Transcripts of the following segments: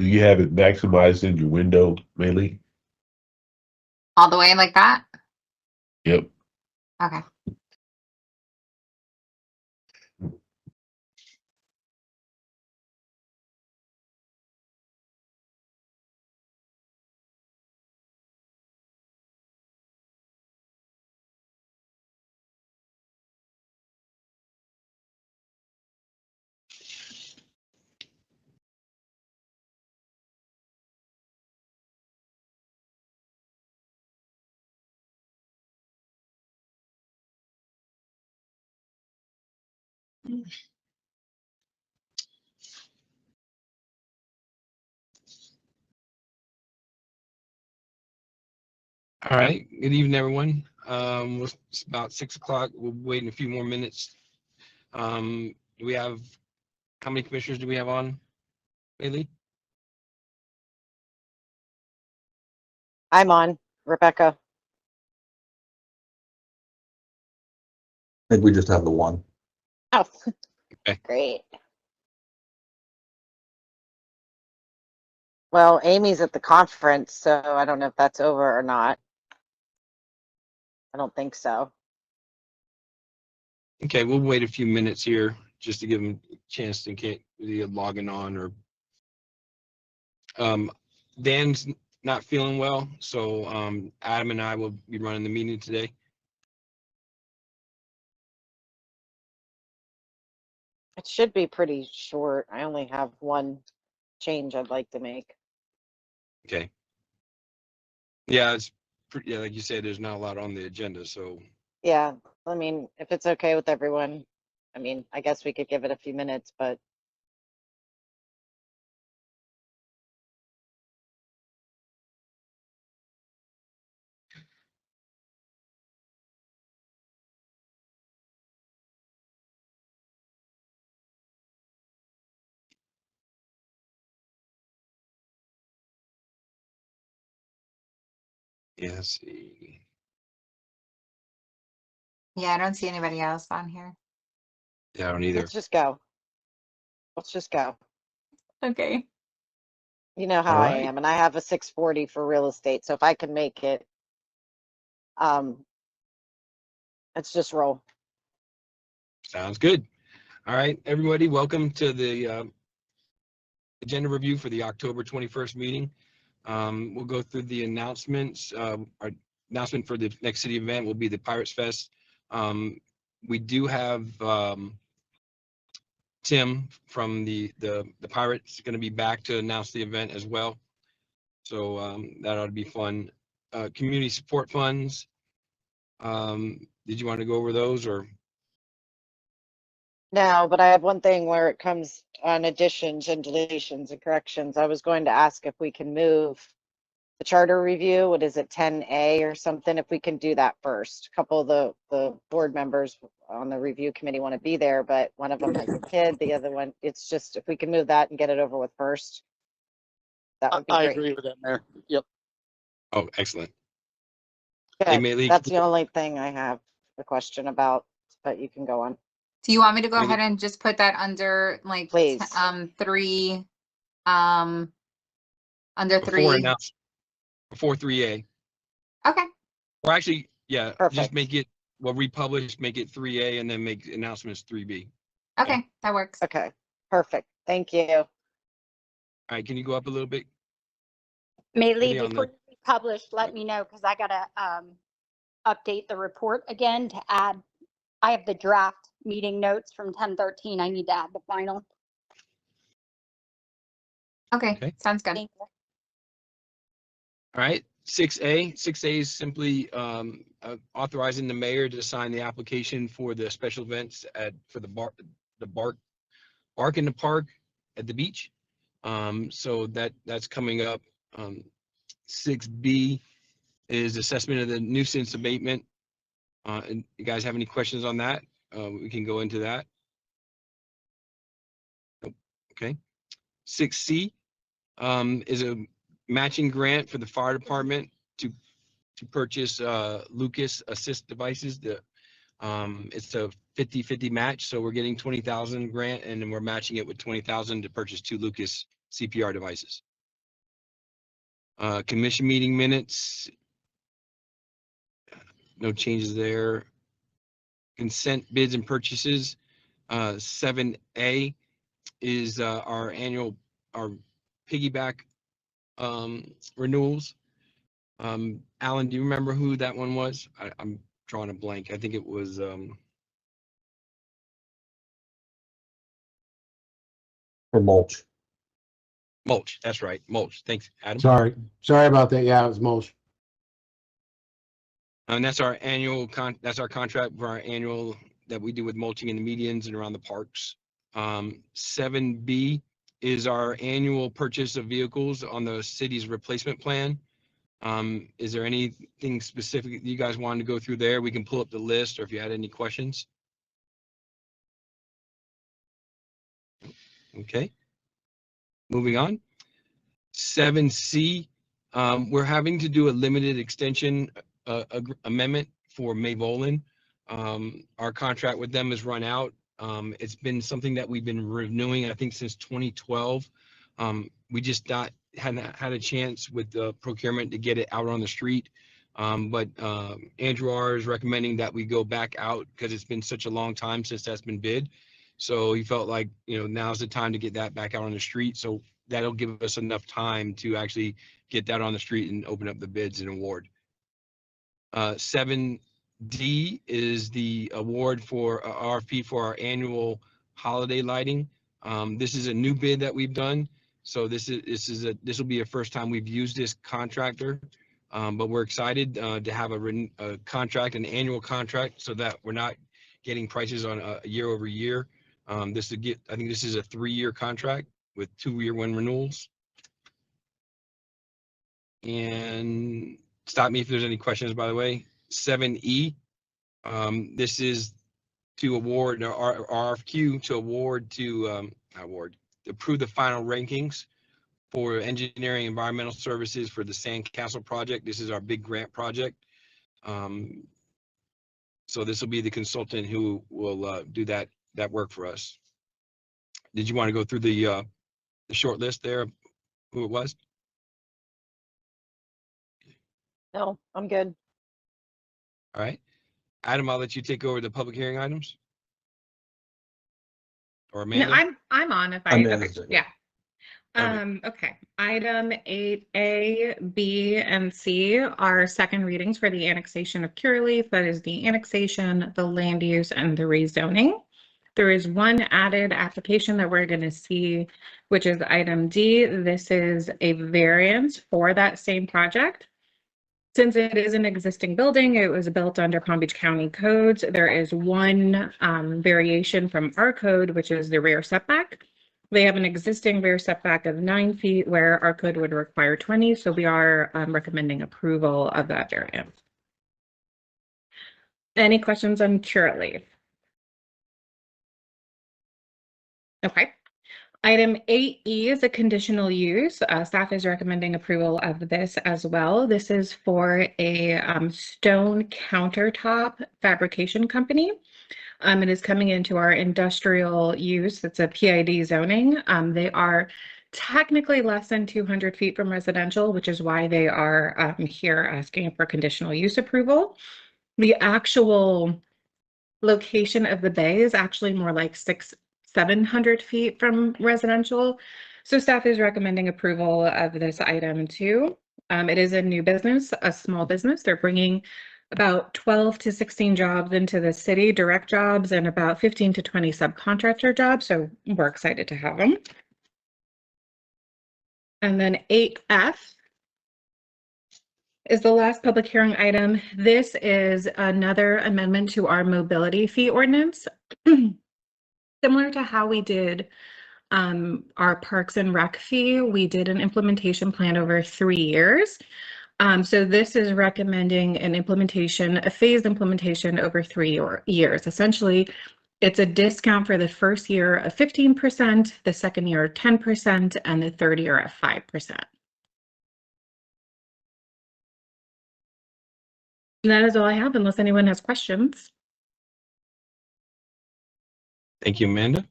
Do you have it maximized in your window, Maylee? All the way like that? Yep. Okay. All right. Good evening, everyone. It's about 6 o'clock. We'll wait a few more minutes. Do we have, how many commissioners do we have on, Bailey? I'm on, Rebecca. I think we just have the one. Oh, Okay. great. Well, Amy's at the conference, so I don't know if that's over or not. I don't think so. Okay, we'll wait a few minutes here just to give them a chance to get logging on or Dan's not feeling well, so Adam and I will be running the meeting today. It should be pretty short. I only have one change I'd like to make. Okay. Yeah, it's pretty, yeah, like you said, there's not a lot on the agenda, so Yeah, I mean, if it's okay with everyone, I mean, I guess we could give it a few minutes, but yeah, let's see. Yeah, I don't see anybody else on here. Yeah, I don't either. let's just go. Let's just go. Okay. You know how All I right. am, and I have a 640 for real estate, so if I can make it, let's just roll. Sounds good. All right, everybody, welcome to the agenda review for the October 21st meeting. We'll go through the announcements. Our announcement for the next city event will be the Pirates Fest. We do have Tim from the Pirates going to be back to announce the event as well. So that ought to be fun. Community support funds. Did you want to go over those or? No, but I have one thing where it comes on additions and deletions and corrections. I was going to ask if we can move the charter review. What is it, 10A or something? If we can do that first. A couple of the board members on the review committee want to be there, but one of them has a kid. The other one, it's just if we can move that and get it over with first, that would be I great. agree with that, Mayor. Yep. Oh, excellent. Okay, Hey, Maylee, that's the only thing I have a question about, but you can go on. Do you want me to go Really? ahead and just put that under like Please. three, under before 3? before 3A. Okay. Or actually, yeah, just Perfect. make it, well, republish, make it 3A and then make announcements 3B. Okay, that works. Okay, perfect. Thank you. All right, can you go up a little bit? Maylee, on before the- you publish, let me know because I gotta update the report again to add. I have the draft meeting notes from 10:13. I need to add the final. Okay, Okay. sounds good. Thank you. All right, 6A. 6A is simply authorizing the mayor to sign the application for the special events for the bark in the park at the beach. So that's coming up. 6B is assessment of the nuisance abatement. And you guys have any questions on that? We can go into that. Okay. 6C is a matching grant for the fire department to purchase Lucas assist devices. It's a 50-50 match, so we're getting 20,000 grant, and then we're matching it with 20,000 to purchase 2 Lucas CPR devices. Commission meeting minutes. No changes there. Consent bids and purchases. 7A is our piggyback renewals. Alan, do you remember who that one was? I'm drawing a blank. I think it was For mulch. mulch. That's right, mulch. Thanks, Adam. Sorry about that. Yeah, it was mulch. And that's our annual that's our contract for our annual that we do with mulching in the medians and around the parks. 7B is our annual purchase of vehicles on the city's replacement plan. Is there anything specific you guys wanted to go through there? We can pull up the list, or if you had any questions. Okay. Moving on. 7C, we're having to do a limited extension amendment for Mayvolan. Our contract with them has run out. It's been something that we've been renewing, I think, since 2012. We just hadn't had a chance with the procurement to get it out on the street. But Andrew R. is recommending that we go back out because it's been such a long time since that's been bid. So he felt like, now's the time to get that back out on the street. So that'll give us enough time to actually get that on the street and open up the bids and award. 7D is the award for RFP for our annual holiday lighting. This is a new bid that we've done. So this will be a first time we've used this contractor, but we're excited to have a contract, an annual contract, so that we're not getting prices on a year over year. I think this is a 3-year contract with 2-year renewals. And stop me if there's any questions, by the way. 7E, this is to award our RFQ to approve the final rankings for engineering environmental services for the Sandcastle project. This is our big grant project. So this will be the consultant who will do that work for us. Did you want to go through the short list there of who it was? No, I'm good. All right. Adam, I'll let you take over the public hearing items. Or No, Amanda? I'm on if I'm okay, managing it. yeah. Okay. Okay. Item 8A, B, and C are second readings for the annexation of Curaleaf. That is the annexation, the land use, and the rezoning. There is one added application that we're going to see, which is item D. This is a variance for that same project. Since it is an existing building, it was built under Palm Beach County codes. There is one variation from our code, which is the rear setback. They have an existing rear setback of 9 feet where our code would require 20. So we are recommending approval of that variance. Any questions on Curaleaf? Okay. Item 8E is a conditional use. Staff is recommending approval of this as well. This is for a stone countertop fabrication company. It is coming into our industrial use. It's a PID zoning. They are technically less than 200 feet from residential, which is why they are here asking for conditional use approval. The actual location of the bay is actually more like 700 feet from residential. So staff is recommending approval of this item too. It is a new business, a small business. They're bringing about 12 to 16 jobs into the city, direct jobs, and about 15 to 20 subcontractor jobs. So we're excited to have them. And then 8F is the last public hearing item. This is another amendment to our mobility fee ordinance. Similar to how we did our Parks and Rec fee, we did an implementation plan over 3 years. So this is recommending a phased implementation over 3 years. Essentially, it's a discount for the first year of 15%, the second year 10%, and the third year at 5%. And that is all I have, unless anyone has questions. Thank you, Amanda.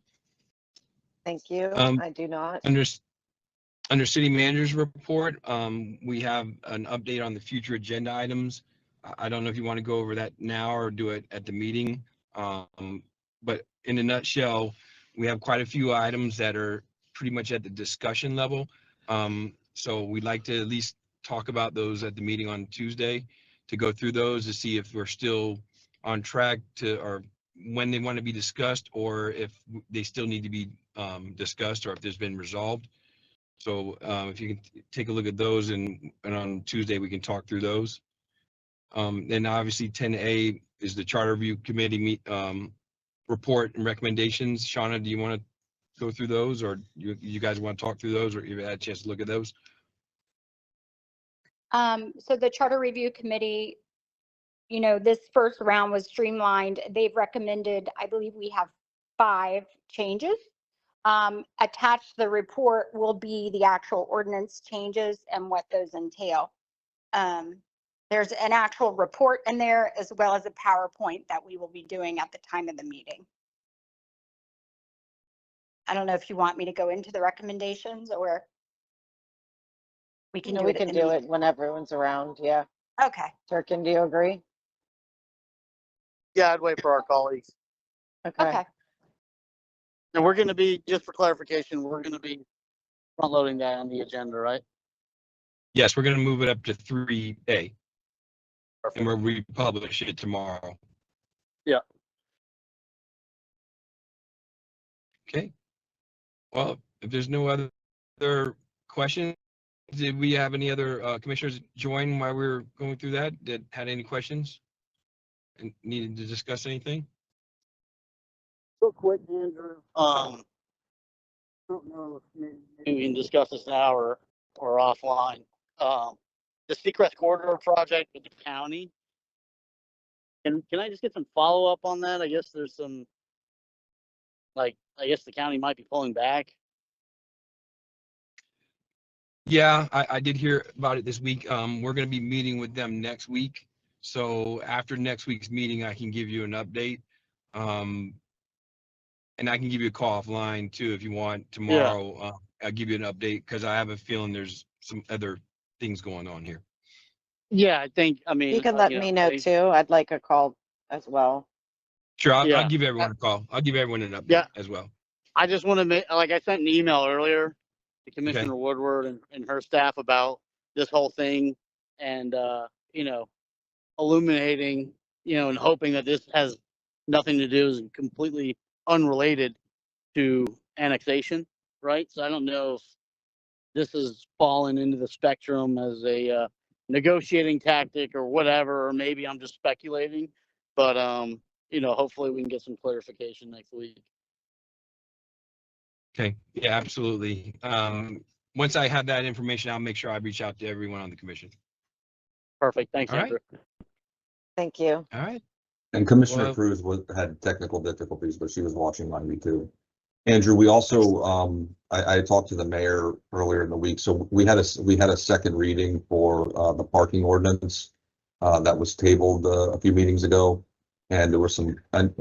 Thank you. Um, I do not. Under city manager's report, we have an update on the future agenda items. I don't know if you want to go over that now or do it at the meeting. But in a nutshell, we have quite a few items that are pretty much at the discussion level. So we'd like to at least talk about those at the meeting on Tuesday, to go through those to see if we're still on track to, or when they want to be discussed, or if they still need to be discussed, or if there's been resolved. So if you can take a look at those, and on Tuesday we can talk through those. Then obviously 10A is the Charter Review Committee report and recommendations. Shauna, do you want to go through those, or you guys want to talk through those, or you've had a chance to look at those? So the Charter Review Committee, you know, this first round was streamlined. They've recommended, I believe we have 5 changes. Attached to the report will be the actual ordinance changes and what those entail. There's an actual report in there, as well as a PowerPoint that we will be doing at the time of the meeting. I don't know if you want me to go into the recommendations, or we can No, do we it at can the do meeting. it when everyone's around. Yeah. Okay. Turkin, do you agree? Yeah, I'd wait for our colleagues. Okay. And we're going to be, just for clarification, we're going to be front loading that on the agenda, right? Yes, we're going to move it up to 3A, Perfect. and we'll republish it tomorrow. Yeah. Okay. Well, if there's no other questions, did we have any other commissioners join while we were going through that had any questions and needed to discuss anything? Real quick, Andrew. I don't know if maybe we can discuss this now or offline. The Seacrest Corridor project with the county. Can I just get some follow up on that? I guess there's some, like, I guess the county might be pulling back. Yeah, I did hear about it this week. We're going to be meeting with them next week. So after next week's meeting, I can give you an update. And I can give you a call offline too if you want tomorrow. I'll give you an update, because I have a feeling there's some other things going on here. Yeah, I mean, You can let me know too. I'd like a call as well. Sure, I'll Yeah. give everyone a call. I'll give everyone an update Yeah. as well. I just want to make, like, I sent an email earlier to Commissioner Woodward and her staff about this whole thing, and you know, illuminating, you know, and hoping that this has nothing to do, is completely unrelated to annexation, right? So I don't know if this has fallen into the spectrum as a negotiating tactic or whatever, or maybe I'm just speculating, but you know, hopefully we can get some clarification next week. Okay, yeah, absolutely. Once I have that information, I'll make sure I reach out to everyone on the commission. Perfect. Thanks, All right. Andrew. Thank you. All right. And Commissioner Well- Cruz had technical difficulties, but she was watching on me too. Andrew, we also, I talked to the mayor earlier in the week, so we had a second reading for the parking ordinance that was tabled a few meetings ago, and there were some, and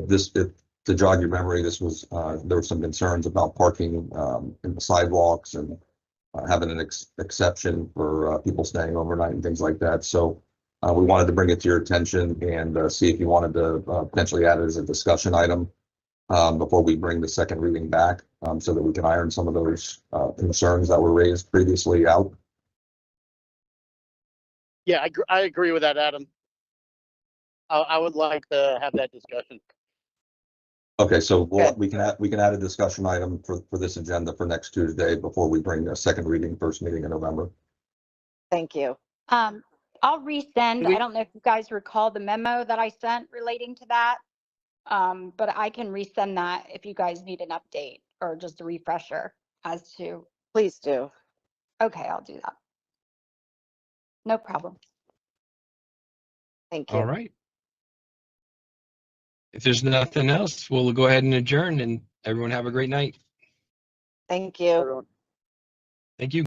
to jog your memory, this was there were some concerns about parking in the sidewalks and having an exception for people staying overnight and things like that. So we wanted to bring it to your attention and see if you wanted to potentially add it as a discussion item before we bring the second reading back, so that we can iron some of those concerns that were raised previously out. Yeah, I agree with that, Adam. I would like to have that discussion. Okay, so Good. we can add a discussion item for this agenda for next Tuesday before we bring a second reading, first meeting in November. Thank you. I'll resend. We- I don't know if you guys recall the memo that I sent relating to that. But I can resend that if you guys need an update or just a refresher as to, Please do. okay, I'll do that. No problem. Thank you. All right. If there's nothing else, we'll go ahead and adjourn, and everyone have a great night. Thank you. Everyone. Thank you.